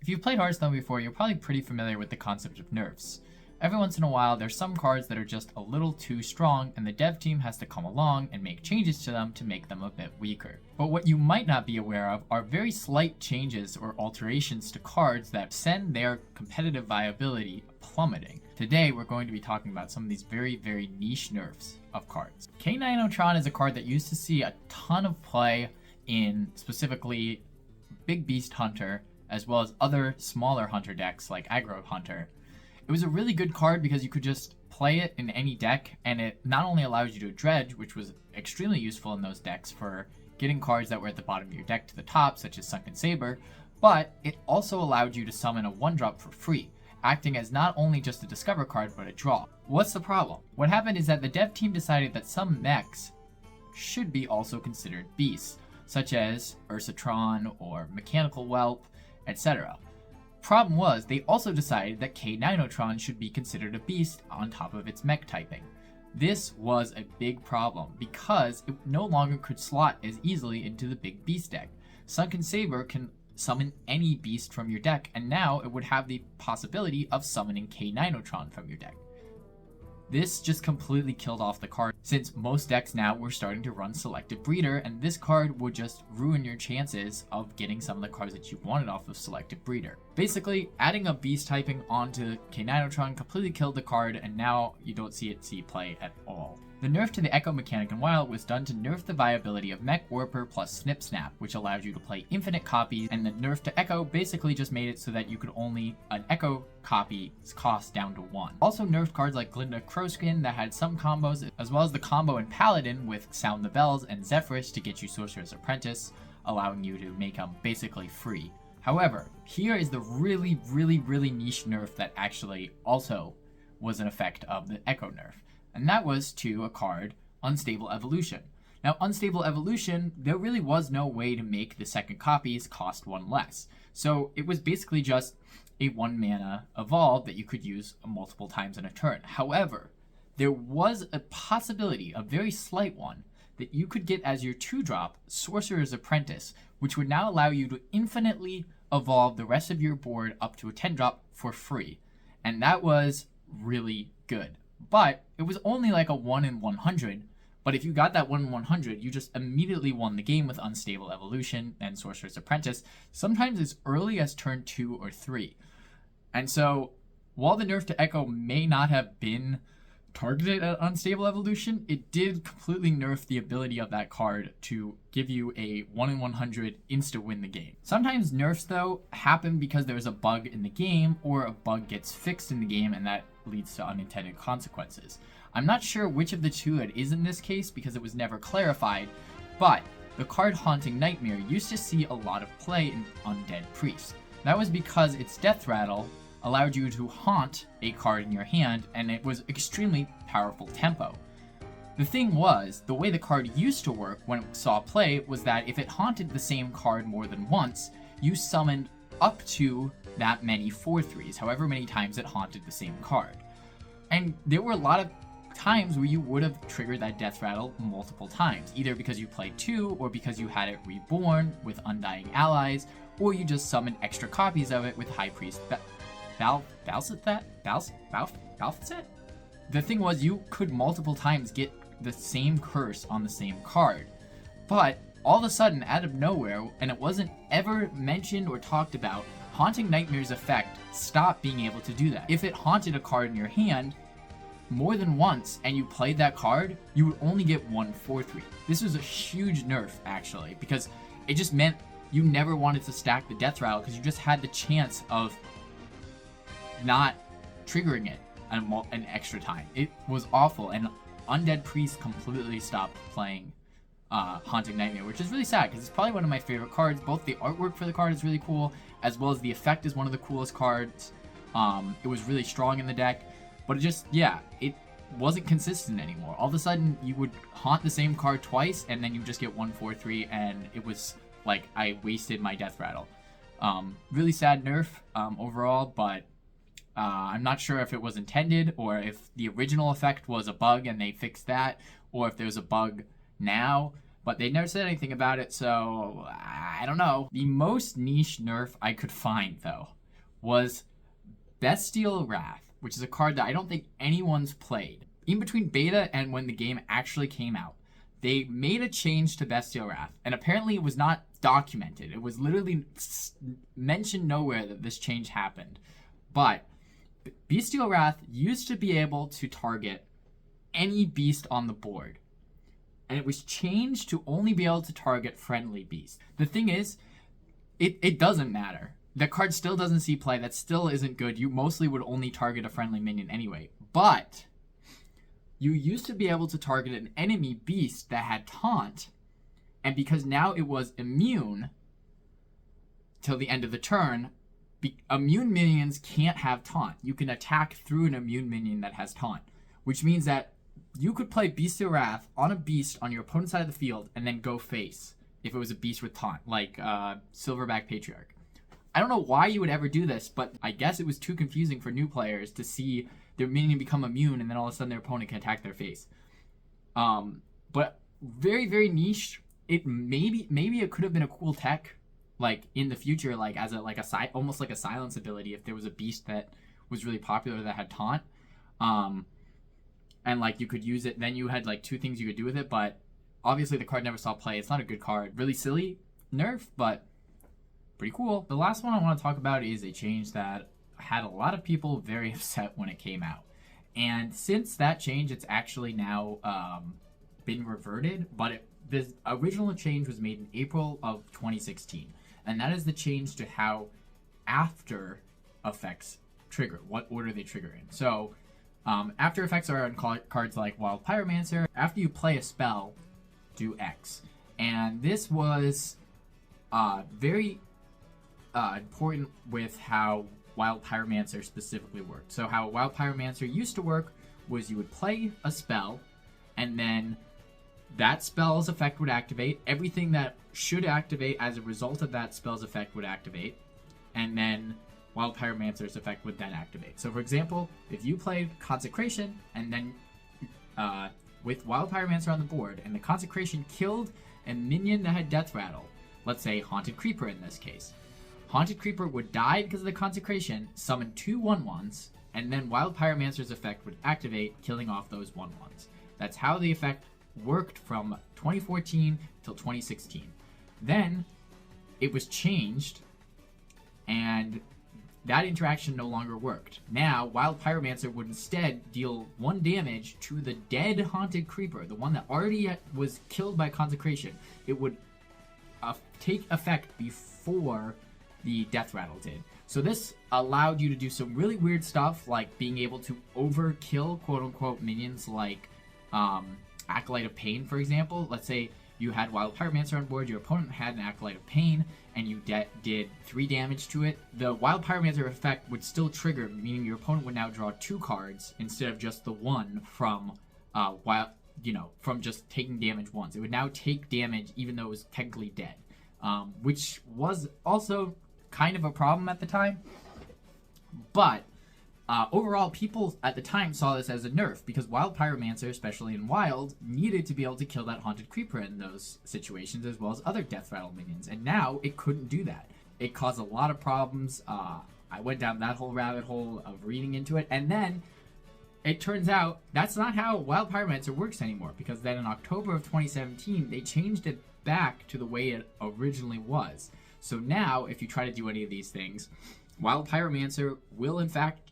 If you've played Hearthstone before, you're probably pretty familiar with the concept of nerfs. Every once in a while, there's some cards that are just a little too strong, and the dev team has to come along and make changes to them to make them a bit weaker. But what you might not be aware of are very slight changes or alterations to cards that send their competitive viability plummeting. Today, we're going to be talking about some of these very niche nerfs of cards. K9 is a card that used to see a ton of play in specifically Big Beast Hunter, as well as other smaller hunter decks like Aggro Hunter. It was a really good card because you could just play it in any deck, and it not only allows you to dredge, which was extremely useful in those decks for getting cards that were at the bottom of your deck to the top, such as Sunken Saber, but it also allowed you to summon a 1-drop for free, acting as not only just a discover card, but a draw. What's the problem? What happened is that the dev team decided that some mechs should be also considered beasts, such as Ursatron or Mechanical Whelp, etc. Problem was, they also decided that K9 should be considered a beast on top of its mech typing. This was a big problem because it no longer could slot as easily into the big beast deck. Sunken Saber can summon any beast from your deck, and now it would have the possibility of summoning K9 from your deck. This just completely killed off the card, since most decks now were starting to run Selective Breeder, and this card would just ruin your chances of getting some of the cards that you wanted off of Selective Breeder. Basically, adding a beast typing onto K9 completely killed the card, and now you don't see it see play at all. The nerf to the Echo mechanic in Wild was done to nerf the viability of Mech Warper plus Snip Snap, which allowed you to play infinite copies, and the nerf to Echo basically just made it so that you could only an Echo copy cost down to 1. Also nerfed cards like Glinda Crowskin that had some combos, as well as the combo in Paladin with Sound the Bells and Zephyrus to get you Sorcerer's Apprentice, allowing you to make them basically free. However, here is the really niche nerf that actually also was an effect of the Echo nerf. And that was to a card, Unstable Evolution. Now, Unstable Evolution, there really was no way to make the second copies cost 1 less. So it was basically just a 1-mana evolve that you could use multiple times in a turn. However, there was a possibility, a very slight one, that you could get as your 2-drop Sorcerer's Apprentice, which would now allow you to infinitely evolve the rest of your board up to a 10-drop for free. And that was really good. But it was only like a 1 in 100, but if you got that 1 in 100, you just immediately won the game with Unstable Evolution and Sorcerer's Apprentice, sometimes as early as turn 2 or 3. And so, while the nerf to Echo may not have been targeted at Unstable Evolution, it did completely nerf the ability of that card to give you a 1 in 100 insta-win the game. Sometimes nerfs, though, happen because there's a bug in the game, or a bug gets fixed in the game, and that leads to unintended consequences. I'm not sure which of the two it is in this case because it was never clarified, but the card Haunting Nightmare used to see a lot of play in Undead Priest. That was because its Death Rattle allowed you to haunt a card in your hand, and it was extremely powerful tempo. The thing was, the way the card used to work when it saw play was that if it haunted the same card more than once, you summoned up to that many 4/3s, however many times it haunted the same card. And there were a lot of times where you would have triggered that Death Rattle multiple times, either because you played 2, or because you had it reborn with Undying Allies, or you just summoned extra copies of it with High Priest Balthazet? The thing was, you could multiple times get the same curse on the same card. But all of a sudden, out of nowhere, and it wasn't ever mentioned or talked about, Haunting Nightmare's effect stopped being able to do that. If it haunted a card in your hand more than once and you played that card, you would only get 1 4/3. This was a huge nerf, actually, because it just meant you never wanted to stack the Death Rattle because you just had the chance of not triggering it an extra time. It was awful, and Undead Priest completely stopped playing Haunting Nightmare, which is really sad because it's probably one of my favorite cards. Both the artwork for the card is really cool, as well as the effect is one of the coolest cards. It was really strong in the deck, but it wasn't consistent anymore. All of a sudden, you would haunt the same card twice, and then you just get 1 4/3, and it was like I wasted my Death Rattle. Really sad nerf overall, but I'm not sure if it was intended, or if the original effect was a bug and they fixed that, or if there's a bug now. but they never said anything about it, so I don't know. The most niche nerf I could find, though, was Bestial Wrath, which is a card that I don't think anyone's played. In between beta and when the game actually came out, they made a change to Bestial Wrath, and apparently it was not documented. It was literally mentioned nowhere that this change happened. But Bestial Wrath used to be able to target any beast on the board, and it was changed to only be able to target friendly beasts. The thing is, it doesn't matter. The card still doesn't see play. That still isn't good. You mostly would only target a friendly minion anyway. But you used to be able to target an enemy beast that had taunt, and because now it was immune till the end of the turn, immune minions can't have taunt. You can attack through an immune minion that has taunt, which means that you could play Bestial Wrath on a beast on your opponent's side of the field and then go face if it was a beast with taunt, like Silverback Patriarch. I don't know why you would ever do this, but I guess it was too confusing for new players to see their minion become immune and then all of a sudden their opponent can attack their face. But very, very niche. It maybe it could have been a cool tech, like in the future, like as almost like a silence ability if there was a beast that was really popular that had taunt. And like you could use it, then you had like two things you could do with it, but obviously the card never saw play. It's not a good card. Really silly nerf, but pretty cool. The last one I want to talk about is a change that had a lot of people very upset when it came out. And since that change, it's actually now been reverted, but the original change was made in April of 2016. And that is the change to how after effects trigger, what order they trigger in. So after effects are on cards like Wild Pyromancer. After you play a spell, do X. And this was very important with how Wild Pyromancer specifically worked. So how Wild Pyromancer used to work was you would play a spell, and then that spell's effect would activate. Everything that should activate as a result of that spell's effect would activate, and then Wild Pyromancer's effect would then activate. So for example, if you played Consecration and then with Wild Pyromancer on the board, and the Consecration killed a minion that had Death Rattle, let's say Haunted Creeper in this case, Haunted Creeper would die because of the Consecration, summon 2 1/1s, and then Wild Pyromancer's effect would activate, killing off those 1/1s. That's how the effect worked from 2014 till 2016. Then it was changed, and that interaction no longer worked. Now, Wild Pyromancer would instead deal 1 damage to the dead Haunted Creeper, the one that already was killed by Consecration. It would take effect before the Death Rattle did. So this allowed you to do some really weird stuff, like being able to overkill quote-unquote minions like Acolyte of Pain, for example. Let's say you had Wild Pyromancer on board, your opponent had an Acolyte of Pain, and you did 3 damage to it. The Wild Pyromancer effect would still trigger, meaning your opponent would now draw 2 cards instead of just the 1 from from just taking damage once. It would now take damage even though it was technically dead, which was also kind of a problem at the time. But overall, people at the time saw this as a nerf because Wild Pyromancer, especially in Wild, needed to be able to kill that Haunted Creeper in those situations as well as other Death Rattle minions, and now it couldn't do that. It caused a lot of problems. I went down that whole rabbit hole of reading into it, and then it turns out that's not how Wild Pyromancer works anymore, because then in October of 2017, they changed it back to the way it originally was. So now, if you try to do any of these things, Wild Pyromancer will in fact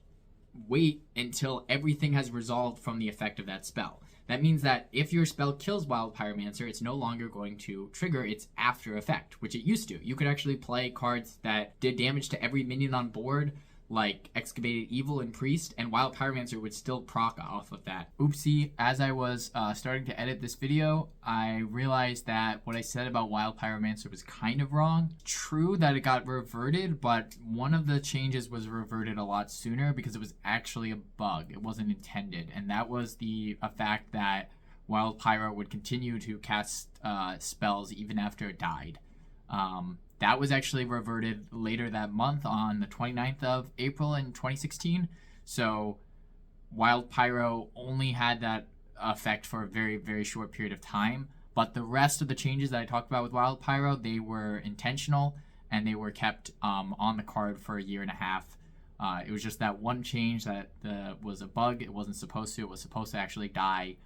wait until everything has resolved from the effect of that spell. That means that if your spell kills Wild Pyromancer, it's no longer going to trigger its after effect, which it used to. You could actually play cards that did damage to every minion on board, like Excavated Evil and Priest, and Wild Pyromancer would still proc off of that. Oopsie, as I was starting to edit this video, I realized that what I said about Wild Pyromancer was kind of wrong. True that it got reverted, but one of the changes was reverted a lot sooner because it was actually a bug. It wasn't intended, and that was the fact that Wild Pyro would continue to cast spells even after it died. That was actually reverted later that month on the 29th of April in 2016. So Wild Pyro only had that effect for a very, very short period of time. But the rest of the changes that I talked about with Wild Pyro, they were intentional and they were kept on the card for a year and a half. It was just that one change that was a bug. It wasn't supposed to. It was supposed to actually die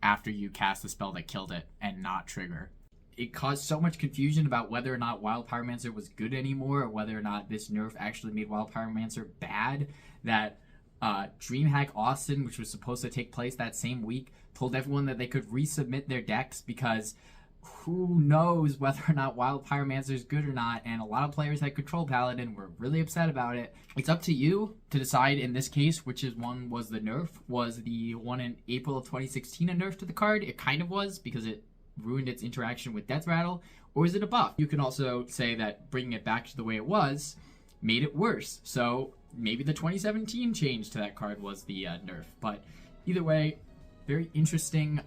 after you cast a spell that killed it and not trigger. It caused so much confusion about whether or not Wild Pyromancer was good anymore, or whether or not this nerf actually made Wild Pyromancer bad, that DreamHack Austin, which was supposed to take place that same week, told everyone that they could resubmit their decks because who knows whether or not Wild Pyromancer is good or not, and a lot of players had Control Paladin were really upset about it. It's up to you to decide in this case which is one was the nerf. Was the one in April of 2016 a nerf to the card? It kind of was, because it ruined its interaction with Death Rattle. Or is it a buff? You can also say that bringing it back to the way it was made it worse. So maybe the 2017 change to that card was the nerf. But either way, very interesting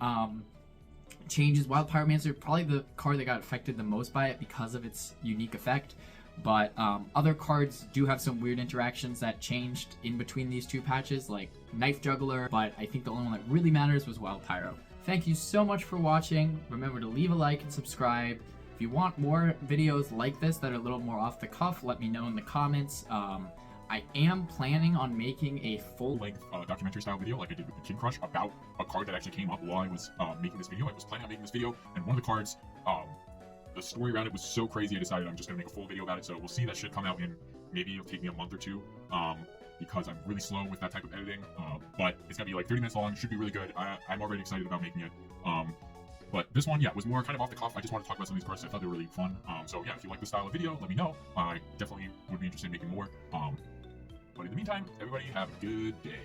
changes. Wild Pyromancer, probably the card that got affected the most by it because of its unique effect. But other cards do have some weird interactions that changed in between these two patches, like Knife Juggler, but I think the only one that really matters was Wild Pyro. Thank you so much for watching. Remember to leave a like and subscribe. If you want more videos like this that are a little more off the cuff, let me know in the comments. I am planning on making a full-length documentary style video like I did with the King Crush about a card that actually came up while I was making this video. I was planning on making this video, and one of the cards, the story around it was so crazy I decided I'm just going to make a full video about it. So we'll see. That should come out in, maybe it'll take me a month or two, because I'm really slow with that type of editing, but it's going to be like 30 minutes long. It should be really good. I'm already excited about making it. But this one, yeah, was more kind of off the cuff. I just wanted to talk about some of these cards. I thought they were really fun. So yeah, if you like this style of video, let me know. I definitely would be interested in making more. But in the meantime, everybody have a good day.